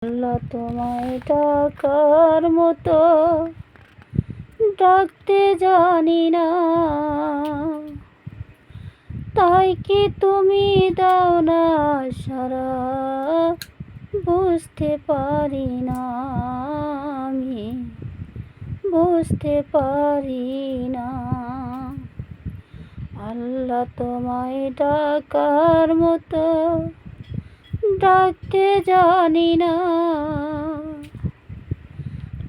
আল্লাহ তোমায় ডাকার মতো ডাকতে জানি না, তাই কি তুমি দাও না সারা? বুঝতে পারি না, আমি বুঝতে পারি না। আল্লাহ তোমায় ডাকার মতো ডাকতে জানি না,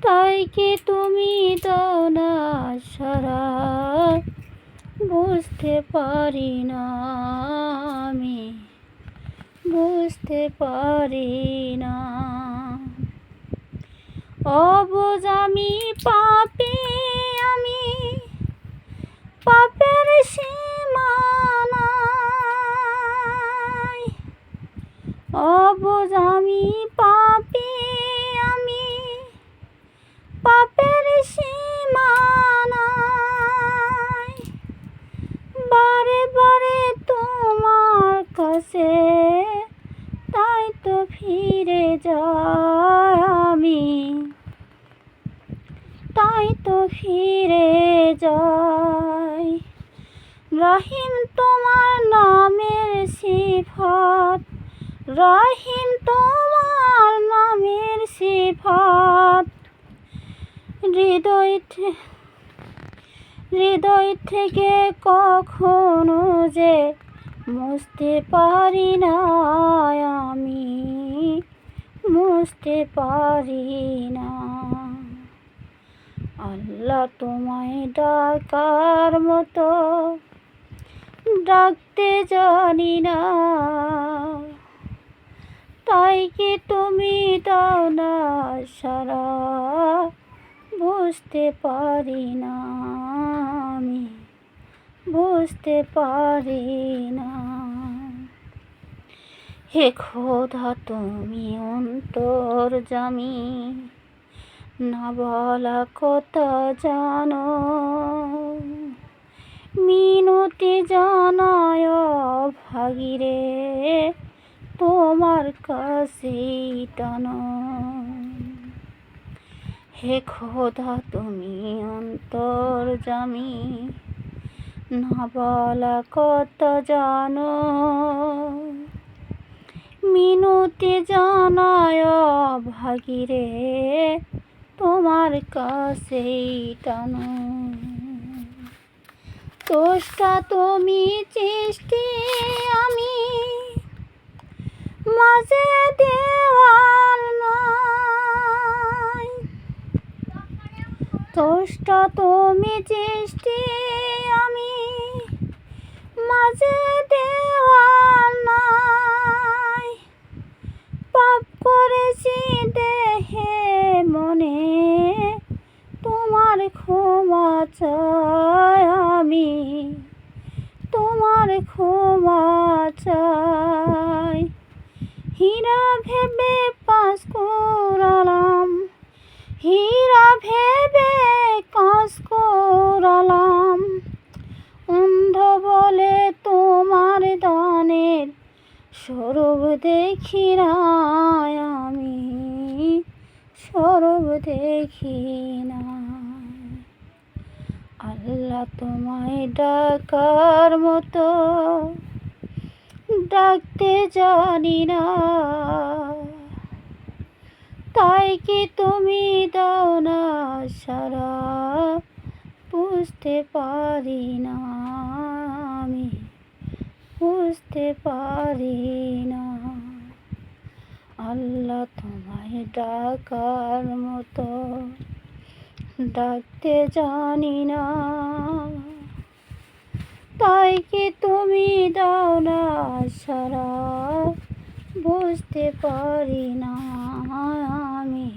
তাই কি তুমি দাও না সারা? বুঝতে পারি না, আমি বুঝতে পারি না। অবুঝ আমি পাপী, আমি পাপের সীমানায়। অবুঝ আমি পাপী, আমি পাপের সীমানায়। বারে বারে তোমার কাছে তাই তো ফিরে যাই আমি, তাই তো ফিরে যাই। রহিম তোমার নামের সিফাত, রহিম তোমার নামের সিফাত। হৃদয় থেকে কখনো যে মুছতে পারি না, আমি মুছতে পারি না। আল্লাহ তোমায় ডাকার মতো ডাকতে জানি না, তাই কি তুমি দাও না সারা? বুঝতে পারি না, আমি বুঝতে পারি না। হে খোদা তুমি অন্তর্যামী, না বলা কথা জানো। মিনতি জানায় ভাগিরে তোমার কাছেই টানো। হে খোদা তুমি অন্তর্যামী, না বলা কথা জানো। মিনতি জানায় ভাগিরে তোমার কাছেই টানো। তোষ্টা তুমি সৃষ্টি, আমি মাঝে দেওয়াল নাই। তোষ্টা তুমি সৃষ্টি, আমি মাঝে দেওয়াল নাই। পাপ করেছি দেহে মনে, তোমার ক্ষমা চাই আমি, তোমার ক্ষমা চাই। হীরা ভেবে পাস করালাম, হীরা ভেবে কাজ করালাম। অন্ধ বলে তোমার দানের স্বরূপ দেখি না, আমি স্বরূপ দেখি না। আল্লাহ তোমায় ডাকার মতো ডাকতে জানি না, তাই কি তুমি দাও না সারা? বুঝতে পারি না, আমি বুঝতে পারি না। আল্লাহ তোমায় ডাকার মতো ডাকতে জানি না, তাই কি তুমি দাও না সারা? বুঝতে পারি না, আমি